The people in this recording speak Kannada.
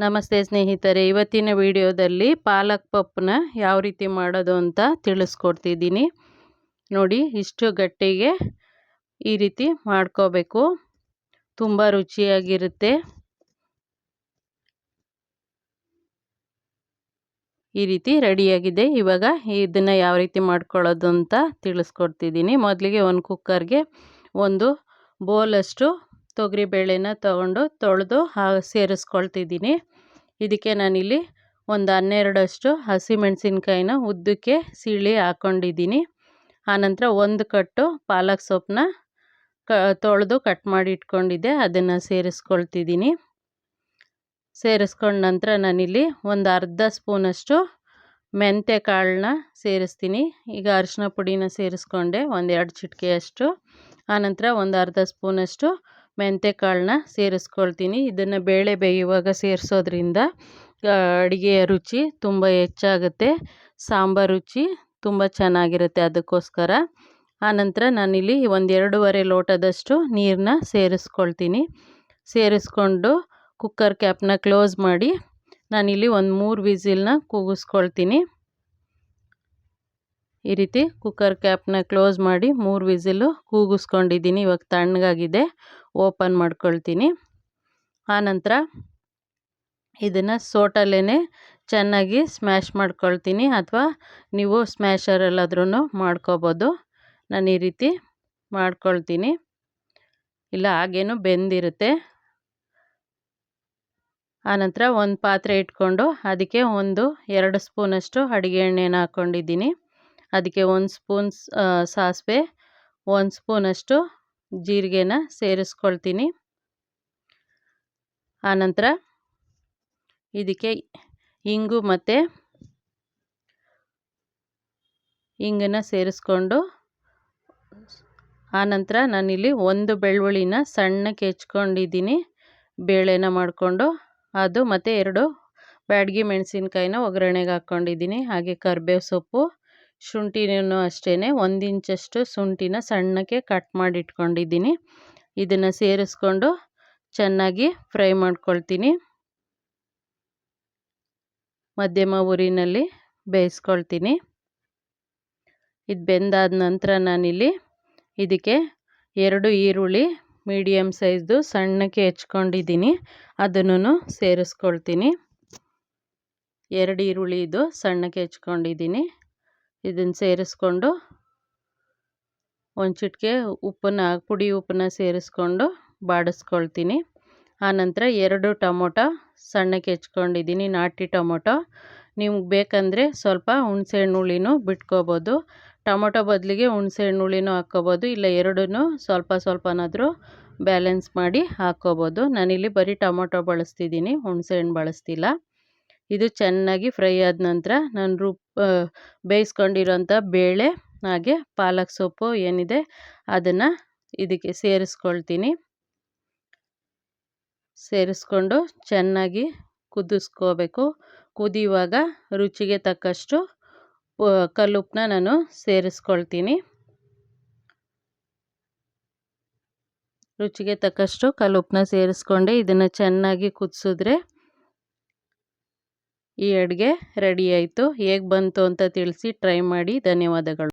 ನಮಸ್ತೆ ಸ್ನೇಹಿತರೆ, ಇವತ್ತಿನ ವಿಡಿಯೋದಲ್ಲಿ ಪಾಲಕ್ ಪಪ್ಪನ್ನ ಯಾವ ರೀತಿ ಮಾಡೋದು ಅಂತ ತಿಳಿಸ್ಕೊಡ್ತಿದ್ದೀನಿ. ನೋಡಿ, ಇಷ್ಟು ಗಟ್ಟಿಗೆ ಈ ರೀತಿ ಮಾಡ್ಕೋಬೇಕು. ತುಂಬ ರುಚಿಯಾಗಿರುತ್ತೆ. ಈ ರೀತಿ ರೆಡಿಯಾಗಿದೆ. ಇವಾಗ ಇದನ್ನು ಯಾವ ರೀತಿ ಮಾಡ್ಕೊಳ್ಳೋದು ಅಂತ ತಿಳಿಸ್ಕೊಡ್ತಿದ್ದೀನಿ. ಮೊದಲಿಗೆ ಒಂದು ಕುಕ್ಕರ್ಗೆ ಒಂದು ಬೌಲಷ್ಟು ತೊಗರಿಬೇಳೆನ ತಗೊಂಡು ತೊಳೆದು ಸೇರಿಸ್ಕೊಳ್ತಿದ್ದೀನಿ. ಇದಕ್ಕೆ ನಾನಿಲ್ಲಿ ಒಂದು 12 ಹಸಿಮೆಣಸಿನ್ಕಾಯಿನ ಉದ್ದಕ್ಕೆ ಸೀಳಿ ಹಾಕ್ಕೊಂಡಿದ್ದೀನಿ. ಆನಂತರ ಒಂದು ಕಟ್ಟು ಪಾಲಕ್ ಸೊಪ್ಪನ್ನ ತೊಳೆದು ಕಟ್ ಮಾಡಿ ಇಟ್ಕೊಂಡಿದ್ದೆ, ಅದನ್ನು ಸೇರಿಸ್ಕೊಳ್ತಿದ್ದೀನಿ. ಸೇರಿಸ್ಕೊಂಡ ನಂತರ ನಾನಿಲ್ಲಿ ಒಂದು ಅರ್ಧ ಸ್ಪೂನಷ್ಟು ಮೆಂತ್ಯ ಕಾಳನ್ನ ಸೇರಿಸ್ತೀನಿ. ಈಗ ಅರಿಶಿನ ಪುಡಿನ ಸೇರಿಸ್ಕೊಂಡೆ, ಒಂದು 2 ಚಿಟಿಕೆಯಷ್ಟು. ಆನಂತರ ಒಂದು ಅರ್ಧ ಸ್ಪೂನಷ್ಟು ಮೆಂತ್ಯ ಕಾಳನ್ನ ಸೇರಿಸ್ಕೊಳ್ತೀನಿ. ಇದನ್ನು ಬೇಳೆ ಬೇಯುವಾಗ ಸೇರಿಸೋದ್ರಿಂದ ಅಡುಗೆಯ ರುಚಿ ತುಂಬ ಹೆಚ್ಚಾಗುತ್ತೆ, ಸಾಂಬಾರು ರುಚಿ ತುಂಬ ಚೆನ್ನಾಗಿರುತ್ತೆ. ಅದಕ್ಕೋಸ್ಕರ ಆನಂತರ ನಾನಿಲ್ಲಿ ಒಂದು 2.5 ಲೋಟದಷ್ಟು ನೀರನ್ನ ಸೇರಿಸ್ಕೊಳ್ತೀನಿ. ಸೇರಿಸ್ಕೊಂಡು ಕುಕ್ಕರ್ ಕ್ಯಾಪ್ನ ಕ್ಲೋಸ್ ಮಾಡಿ ನಾನಿಲ್ಲಿ ಒಂದು 3 ವಿಸಿಲ್ನ ಕೂಗಿಸ್ಕೊಳ್ತೀನಿ. ಈ ರೀತಿ ಕುಕ್ಕರ್ ಕ್ಯಾಪ್ನ ಕ್ಲೋಸ್ ಮಾಡಿ 3 ವಿಸಿಲು ಕೂಗಿಸ್ಕೊಂಡಿದ್ದೀನಿ. ಇವಾಗ ತಣ್ಣಗಾಗಿದೆ, ಓಪನ್ ಮಾಡ್ಕೊಳ್ತೀನಿ. ಆನಂತರ ಇದನ್ನು ಸೋಟಲ್ಲೇ ಚೆನ್ನಾಗಿ ಸ್ಮ್ಯಾಶ್ ಮಾಡ್ಕೊಳ್ತೀನಿ, ಅಥವಾ ನೀವು ಸ್ಮ್ಯಾಶರಲ್ಲಾದ್ರೂ ಮಾಡ್ಕೋಬೋದು. ನಾನು ಈ ರೀತಿ ಮಾಡ್ಕೊಳ್ತೀನಿ, ಇಲ್ಲ ಹಾಗೇನು ಬೆಂದಿರುತ್ತೆ. ಆನಂತರ ಒಂದು ಪಾತ್ರೆ ಇಟ್ಕೊಂಡು ಅದಕ್ಕೆ 2 ಸ್ಪೂನಷ್ಟು ಅಡುಗೆ ಎಣ್ಣೆನ ಹಾಕ್ಕೊಂಡಿದ್ದೀನಿ. ಅದಕ್ಕೆ 1 ಸ್ಪೂನ್ ಸಾಸಿವೆ, 1 ಸ್ಪೂನಷ್ಟು ಜೀರಿಗೆನ ಸೇರಿಸ್ಕೊಳ್ತೀನಿ. ಆನಂತರ ಇದಕ್ಕೆ ಇಂಗನ್ನು ಸೇರಿಸ್ಕೊಂಡು, ಆನಂತರ ನಾನಿಲ್ಲಿ 1 ಬೆಳ್ಳುಳ್ಳಿನ ಸಣ್ಣಕ್ಕೆ ಹೆಚ್ಕೊಂಡಿದ್ದೀನಿ ಬೇಳೆನ ಮಾಡಿಕೊಂಡು, ಅದು ಮತ್ತು 2 ಬ್ಯಾಡಗಿ ಮೆಣಸಿನ್ಕಾಯಿನ ಒಗ್ಗರಣೆಗೆ ಹಾಕ್ಕೊಂಡಿದ್ದೀನಿ. ಹಾಗೆ ಕರಿಬೇವು ಸೊಪ್ಪು, ಶುಂಠಿನೂ ಅಷ್ಟೇ 1 ಇಂಚಷ್ಟು ಶುಂಠಿನ ಸಣ್ಣಕ್ಕೆ ಕಟ್ ಮಾಡಿ ಇಟ್ಕೊಂಡಿದ್ದೀನಿ. ಇದನ್ನು ಸೇರಿಸ್ಕೊಂಡು ಚೆನ್ನಾಗಿ ಫ್ರೈ ಮಾಡ್ಕೊಳ್ತೀನಿ. ಮಧ್ಯಮ ಉರಿನಲ್ಲಿ ಬೇಯಿಸ್ಕೊಳ್ತೀನಿ. ಇದು ಬೆಂದಾದ ನಂತರ ನಾನಿಲ್ಲಿ ಇದಕ್ಕೆ 2 ಈರುಳ್ಳಿ ಮೀಡಿಯಮ್ ಸೈಜ್ದು ಸಣ್ಣಕ್ಕೆ ಹೆಚ್ಕೊಂಡಿದ್ದೀನಿ, ಅದನ್ನು ಸೇರಿಸ್ಕೊಳ್ತೀನಿ. 2 ಈರುಳ್ಳಿ ಇದು ಸಣ್ಣಕ್ಕೆ ಹೆಚ್ಕೊಂಡಿದ್ದೀನಿ. ಇದನ್ನು ಸೇರಿಸ್ಕೊಂಡು ಒಂದು ಚಿಟಿಕೆ ಪುಡಿ ಉಪ್ಪನ್ನ ಸೇರಿಸ್ಕೊಂಡು ಬಾಡಿಸ್ಕೊಳ್ತೀನಿ. ಆನಂತರ 2 ಟೊಮೊಟೊ ಸಣ್ಣಕ್ಕೆ ಹೆಚ್ಕೊಂಡಿದ್ದೀನಿ, ನಾಟಿ ಟೊಮೊಟೊ. ನಿಮ್ಗೆ ಬೇಕಂದರೆ ಸ್ವಲ್ಪ ಹುಣಸೆಹಣ್ಣು ಹುಳಿನೂ ಬಿಟ್ಕೋಬೋದು. ಟೊಮೊಟೊ ಬದಲಿಗೆ ಹುಣಸೆಹಣ್ಣು ಹುಳಿನೂ ಹಾಕ್ಕೋಬೋದು, ಇಲ್ಲ ಎರಡನ್ನೂ ಸ್ವಲ್ಪ ಸ್ವಲ್ಪನಾದರೂ ಬ್ಯಾಲೆನ್ಸ್ ಮಾಡಿ ಹಾಕ್ಕೋಬೋದು. ನಾನಿಲ್ಲಿ ಬರೀ ಟೊಮೊಟೊ ಬಳಸ್ತಿದ್ದೀನಿ, ಹುಣಸೆಹಣ್ಣು ಬಳಸ್ತಿಲ್ಲ. ಇದು ಚೆನ್ನಾಗಿ ಫ್ರೈ ಆದ ನಂತರ ನಾನು ಬೇಯಿಸ್ಕೊಂಡಿರೋಂಥ ಬೇಳೆ ಹಾಗೆ ಪಾಲಕ್ ಸೊಪ್ಪು ಏನಿದೆ ಅದನ್ನು ಇದಕ್ಕೆ ಸೇರಿಸ್ಕೊಳ್ತೀನಿ. ಸೇರಿಸ್ಕೊಂಡು ಚೆನ್ನಾಗಿ ಕುದಿಸ್ಕೋಬೇಕು. ಕುದಿಯುವಾಗ ರುಚಿಗೆ ತಕ್ಕಷ್ಟು ಕಲ್ಲುಪ್ಪನ್ನ ನಾನು ಸೇರಿಸ್ಕೊಳ್ತೀನಿ. ರುಚಿಗೆ ತಕ್ಕಷ್ಟು ಕಲ್ಲುಪ್ಪನ್ನ ಸೇರಿಸ್ಕೊಂಡೆ ಇದನ್ನು ಚೆನ್ನಾಗಿ ಕುದಿಸಿದ್ರೆ ಈ ಅಡುಗೆ ರೆಡಿ ಆಯಿತು. ಹೇಗೆ ಬಂತು ಅಂತ ತಿಳಿಸಿ, ಟ್ರೈ ಮಾಡಿ. ಧನ್ಯವಾದಗಳು.